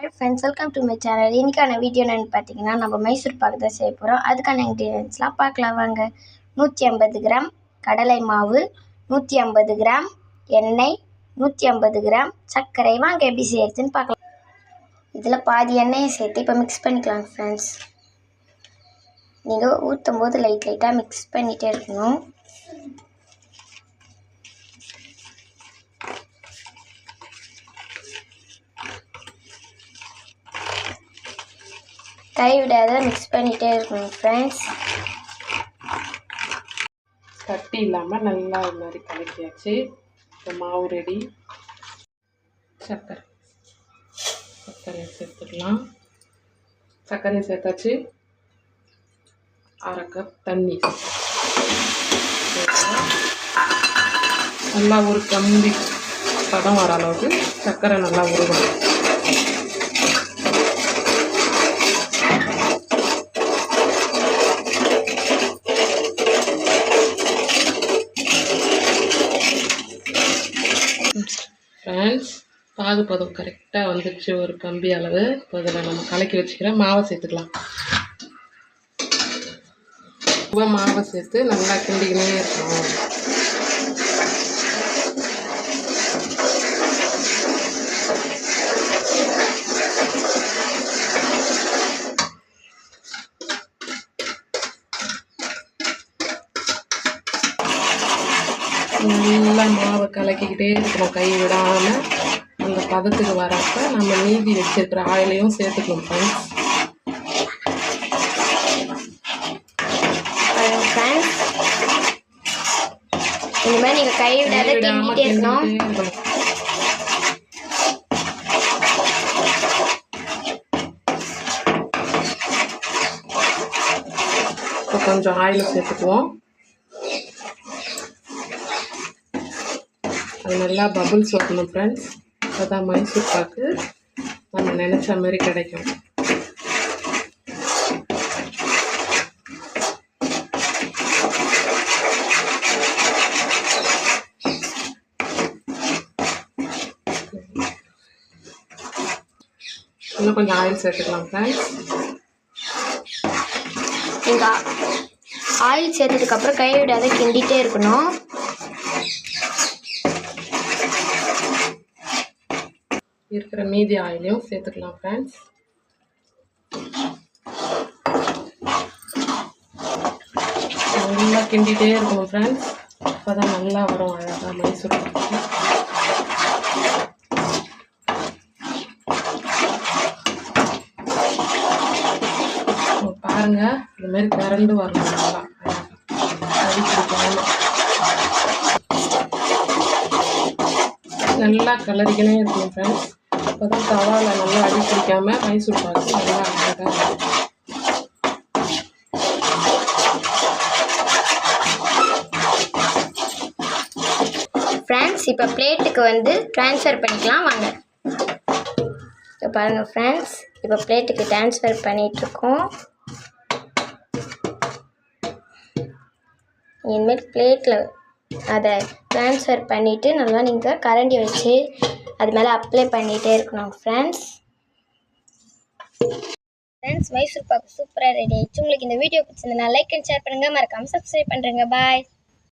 Hi friends, welcome to my channel. இன்னைக்கான video என்னன்னு பார்த்தீங்கன்னா நம்ம மைசூர் பாக்கு தான் செய்ய போகிறோம். அதுக்கான இன்க்ரீடியன்ட்ஸ்லாம் பார்க்கலாம் வாங்க. 150 கிராம் கடலை மாவு, 150 கிராம் எண்ணெய், 150 கிராம் சர்க்கரை. வாங்க எப்படி செய்யறதுன்னு பார்க்கலாம். இதில் பாதி எண்ணெயை சேர்த்து இப்போ மிக்ஸ் பண்ணிக்கலாம் ஃப்ரெண்ட்ஸ். நீங்கள் ஊற்றும் போது லைட்டாக மிக்ஸ் பண்ணிகிட்டே இருக்கணும். கைவிடாத மிக்ஸ் பண்ணிகிட்டே இருக்கணும் ஃப்ரெண்ட்ஸ். கட்டி இல்லாமல் நல்லா இது மாதிரி கலக்கியாச்சு. இப்போ மாவு ரெடி. சர்க்கரையை சேர்த்துக்கலாம். சர்க்கரையை சேர்த்தாச்சு. 1/2 கப் தண்ணி நல்லா ஒரு கம்பி பதம் வர அளவுக்கு சர்க்கரை நல்லா உருகணும். ஃப்ரெண்ட்ஸ், பாகுபதம் கரெக்டாக வந்துடுச்சு, ஒரு கம்பி அளவு. இப்போ இதில் நம்ம கலக்கி வச்சுக்கிற மாவை சேர்த்துக்கலாம். மாவை சேர்த்து நல்லா கிண்டிக்கினே இருக்கணும். நல்லா மாவை கலக்கிக்கிட்டே இருக்கணும், கை விடாமல். அந்த பதத்துக்கு வரப்போ நம்ம மீதி வச்சிருக்கிற ஆயிலையும் சேர்த்துக்கணும் ஃப்ரெண்ட்ஸ். இந்த மாதிரி நீங்கள் கை விடாத கிண்டிகிட்டே இருக்கணும். இப்போ கொஞ்சம் ஆயில் சேர்த்துக்குவோம். அது நல்லா பபுள்ஸ் வரணும் ஃப்ரெண்ட்ஸ். அப்போ தான் மைசூர் பாக்கு நம்ம நினச்ச மாதிரி கிடைக்கும். இன்னும் கொஞ்சம் ஆயில் சேர்த்துக்கலாம் ஃப்ரெண்ட்ஸ். நீங்கள் ஆயில் சேர்த்ததுக்கப்புறம் கை விடாத கிண்டிகிட்டே இருக்கணும். இருக்கிற மீதி ஆயிலையும் சேர்த்துக்கலாம் ஃப்ரெண்ட்ஸ். நல்லா கிண்டிகிட்டே இருக்கணும் ஃப்ரெண்ட்ஸ். அப்போ தான் நல்லா வரும் அழகாக மைசூர் பாக்கு. பாருங்க, இந்த மாதிரி திரண்டு வரணும். நல்லா நல்லா கலரிக்கனே இருக்கணும் ஃப்ரெண்ட்ஸ். அப்போ தான் தவாவில் நல்லா அடி பிடிக்காம மைசூர் பாக்கு நல்லா அழகாக இருக்கும். ஃப்ரெண்ட்ஸ், இப்போ பிளேட்டுக்கு ட்ரான்ஸ்ஃபர் பண்ணிக்கலாம் வாங்க. இப்போ பாருங்கள் ஃப்ரெண்ட்ஸ், இப்போ பிளேட்டுக்கு ட்ரான்ஸ்ஃபர் பண்ணிகிட்ருக்கோம். இனிமேல் பிளேட்டில் அதை ட்ரான்ஸ்ஃபர் பண்ணிவிட்டு நல்லா நீங்கள் கரண்டி வச்சு அது மேலே அப்ளை பண்ணிகிட்டே இருக்கணும் ஃப்ரெண்ட்ஸ். மைசூர் பாக்கு சூப்பராக ரெடி ஆயிடுச்சு. உங்களுக்கு இந்த வீடியோ பிடிச்சிருந்தா லைக் அண்ட் ஷேர் பண்ணுங்கள், மறக்காமல் சப்ஸ்கிரைப் பண்ணுறேங்க. பாய்.